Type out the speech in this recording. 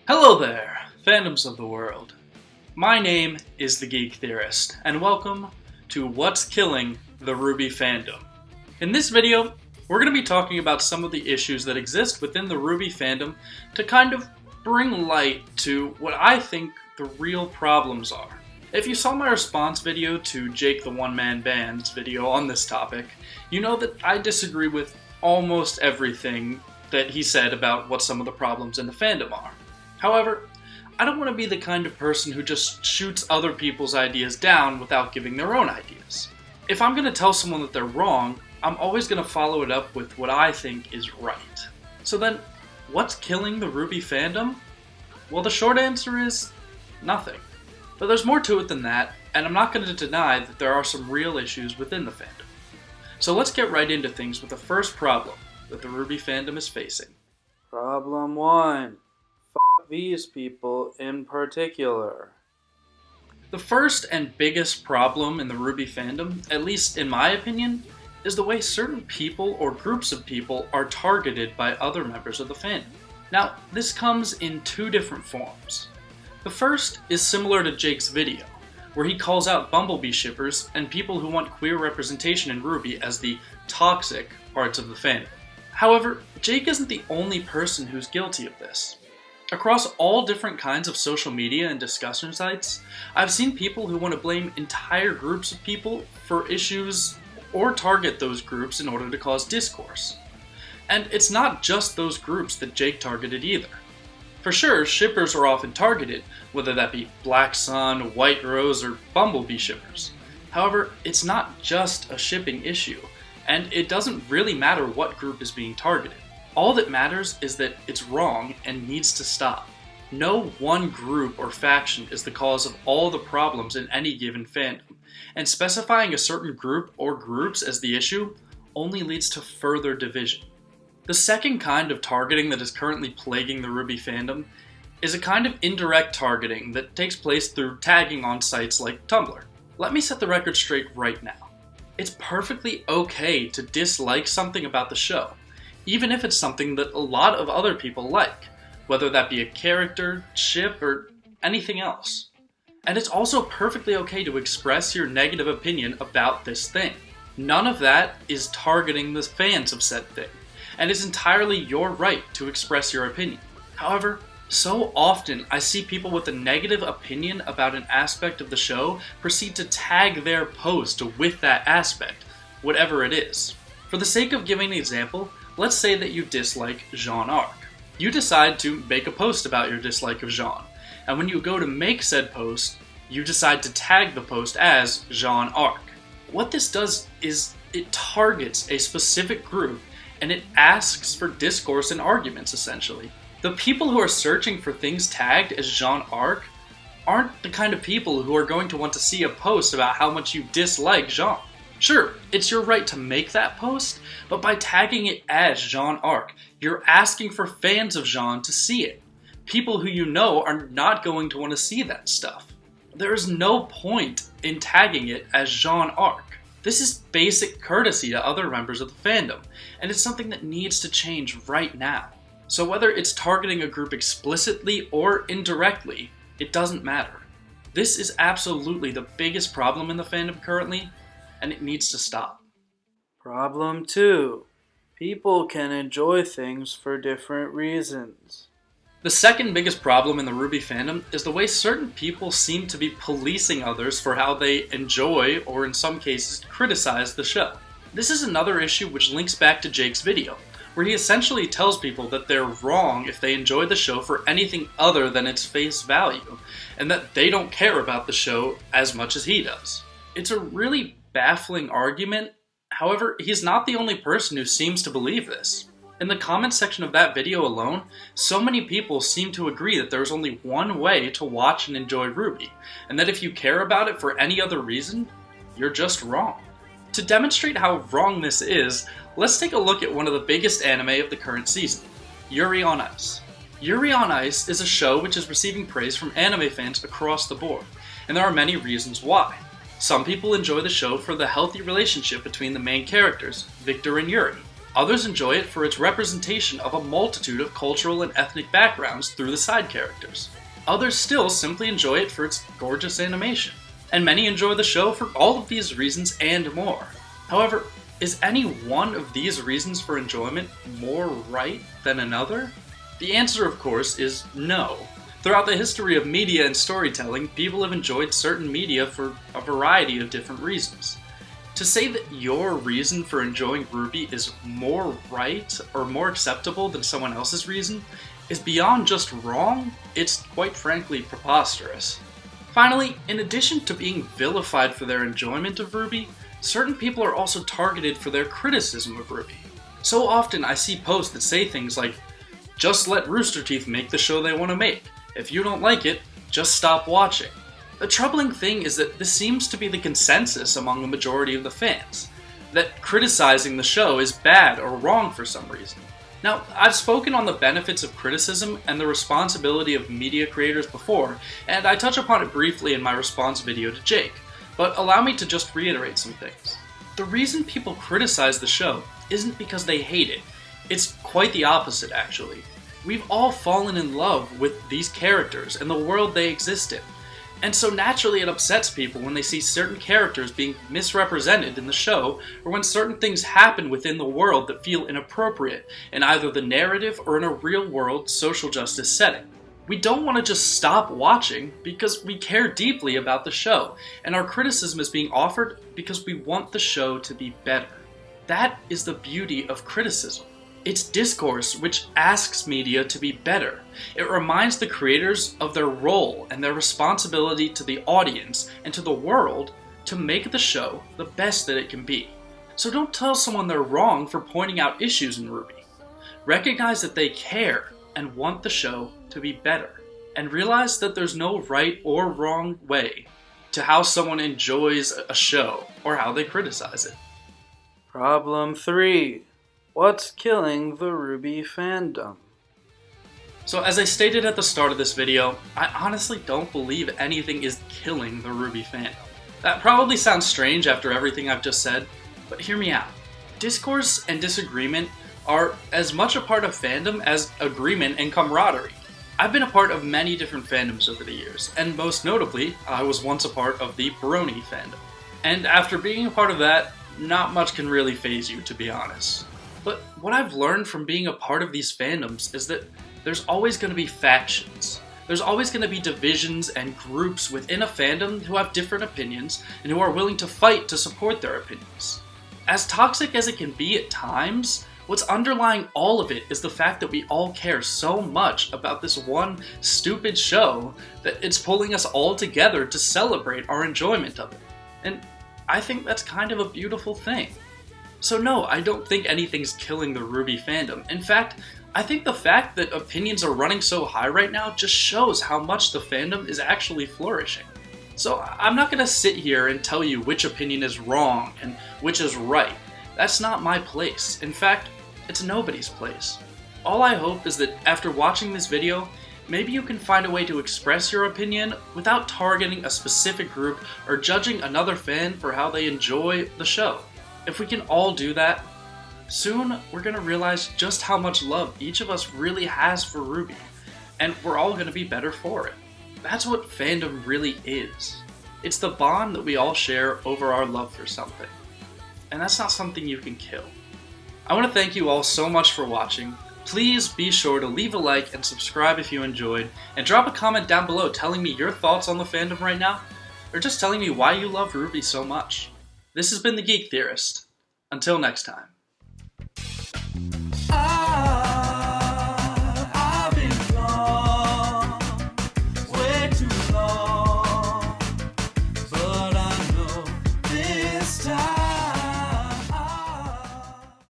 Hello there, fandoms of the world. My name is The Geek Theorist, and welcome to What's Killing the RWBY Fandom. In this video, we're going to be talking about some of the issues that exist within the RWBY fandom to kind of bring light to what I think the real problems are. If you saw my response video to JAC OneManBand's video on this topic, you know that I disagree with almost everything that he said about what some of the problems in the fandom are. However, I don't want to be the kind of person who just shoots other people's ideas down without giving their own ideas. If I'm going to tell someone that they're wrong, I'm always going to follow it up with what I think is right. So then, what's killing the RWBY fandom? Well, the short answer is nothing. But there's more to it than that, and I'm not going to deny that there are some real issues within the fandom. So let's get right into things with the first problem that the RWBY fandom is facing. Problem 1. These people in particular. The first and biggest problem in the RWBY fandom, at least in my opinion, is the way certain people or groups of people are targeted by other members of the fandom. Now, this comes in two different forms. The first is similar to Jake's video, where he calls out Bumblebee shippers and people who want queer representation in RWBY as the toxic parts of the fandom. However, Jake isn't the only person who's guilty of this. Across all different kinds of social media and discussion sites, I've seen people who want to blame entire groups of people for issues or target those groups in order to cause discourse. And it's not just those groups that Jake targeted either. For sure, shippers are often targeted, whether that be Black Sun, White Rose, or Bumblebee shippers. However, it's not just a shipping issue, and it doesn't really matter what group is being targeted. All that matters is that it's wrong and needs to stop. No one group or faction is the cause of all the problems in any given fandom, and specifying a certain group or groups as the issue only leads to further division. The second kind of targeting that is currently plaguing the RWBY fandom is a kind of indirect targeting that takes place through tagging on sites like Tumblr. Let me set the record straight right now. It's perfectly okay to dislike something about the show, even if it's something that a lot of other people like, whether that be a character, ship, or anything else. And it's also perfectly okay to express your negative opinion about this thing. None of that is targeting the fans of said thing, and it's entirely your right to express your opinion. However, so often I see people with a negative opinion about an aspect of the show proceed to tag their post with that aspect, whatever it is. For the sake of giving an example, let's say that you dislike Jean Arc. You decide to make a post about your dislike of Jean, and when you go to make said post, you decide to tag the post as Jean Arc. What this does is it targets a specific group, and it asks for discourse and arguments, essentially. The people who are searching for things tagged as Jean Arc aren't the kind of people who are going to want to see a post about how much you dislike Jean. Sure, it's your right to make that post, but by tagging it as Jean Arc, you're asking for fans of Jean to see it. People who you know are not going to want to see that stuff. There is no point in tagging it as Jean Arc. This is basic courtesy to other members of the fandom, and it's something that needs to change right now. So whether it's targeting a group explicitly or indirectly, it doesn't matter. This is absolutely the biggest problem in the fandom currently, and it needs to stop. Problem 2. People can enjoy things for different reasons. The second biggest problem in the RWBY fandom is the way certain people seem to be policing others for how they enjoy, or in some cases, criticize the show. This is another issue which links back to Jake's video, where he essentially tells people that they're wrong if they enjoy the show for anything other than its face value, and that they don't care about the show as much as he does. It's a really baffling argument. However, he's not the only person who seems to believe this. In the comment section of that video alone, so many people seem to agree that there's only one way to watch and enjoy RWBY, and that if you care about it for any other reason, you're just wrong. To demonstrate how wrong this is, let's take a look at one of the biggest anime of the current season, Yuri on Ice. Yuri on Ice is a show which is receiving praise from anime fans across the board, and there are many reasons why. Some people enjoy the show for the healthy relationship between the main characters, Victor and Yuri. Others enjoy it for its representation of a multitude of cultural and ethnic backgrounds through the side characters. Others still simply enjoy it for its gorgeous animation. And many enjoy the show for all of these reasons and more. However, is any one of these reasons for enjoyment more right than another? The answer, of course, is no. Throughout the history of media and storytelling, people have enjoyed certain media for a variety of different reasons. To say that your reason for enjoying RWBY is more right or more acceptable than someone else's reason is beyond just wrong, it's quite frankly preposterous. Finally, in addition to being vilified for their enjoyment of RWBY, certain people are also targeted for their criticism of RWBY. So often I see posts that say things like, "Just let Rooster Teeth make the show they want to make. If you don't like it, just stop watching." The troubling thing is that this seems to be the consensus among the majority of the fans, that criticizing the show is bad or wrong for some reason. Now, I've spoken on the benefits of criticism and the responsibility of media creators before, and I touch upon it briefly in my response video to Jake, but allow me to just reiterate some things. The reason people criticize the show isn't because they hate it. It's quite the opposite, actually. We've all fallen in love with these characters and the world they exist in. And so naturally it upsets people when they see certain characters being misrepresented in the show, or when certain things happen within the world that feel inappropriate in either the narrative or in a real-world social justice setting. We don't want to just stop watching because we care deeply about the show, and our criticism is being offered because we want the show to be better. That is the beauty of criticism. It's discourse which asks media to be better. It reminds the creators of their role and their responsibility to the audience and to the world to make the show the best that it can be. So don't tell someone they're wrong for pointing out issues in RWBY. Recognize that they care and want the show to be better. And realize that there's no right or wrong way to how someone enjoys a show or how they criticize it. Problem 3. What's killing the RWBY fandom? So as I stated at the start of this video, I honestly don't believe anything is killing the RWBY fandom. That probably sounds strange after everything I've just said, but hear me out. Discourse and disagreement are as much a part of fandom as agreement and camaraderie. I've been a part of many different fandoms over the years, and most notably, I was once a part of the Brony fandom. And after being a part of that, not much can really faze you, to be honest. But what I've learned from being a part of these fandoms is that there's always going to be factions. There's always going to be divisions and groups within a fandom who have different opinions and who are willing to fight to support their opinions. As toxic as it can be at times, what's underlying all of it is the fact that we all care so much about this one stupid show that it's pulling us all together to celebrate our enjoyment of it. And I think that's kind of a beautiful thing. So no, I don't think anything's killing the RWBY fandom. In fact, I think the fact that opinions are running so high right now just shows how much the fandom is actually flourishing. So I'm not going to sit here and tell you which opinion is wrong and which is right. That's not my place. In fact, it's nobody's place. All I hope is that after watching this video, maybe you can find a way to express your opinion without targeting a specific group or judging another fan for how they enjoy the show. If we can all do that, soon we're going to realize just how much love each of us really has for RWBY, and we're all going to be better for it. That's what fandom really is. It's the bond that we all share over our love for something. And that's not something you can kill. I want to thank you all so much for watching. Please be sure to leave a like and subscribe if you enjoyed, and drop a comment down below telling me your thoughts on the fandom right now, or just telling me why you love RWBY so much. This has been The Geek Theorist. Until next time.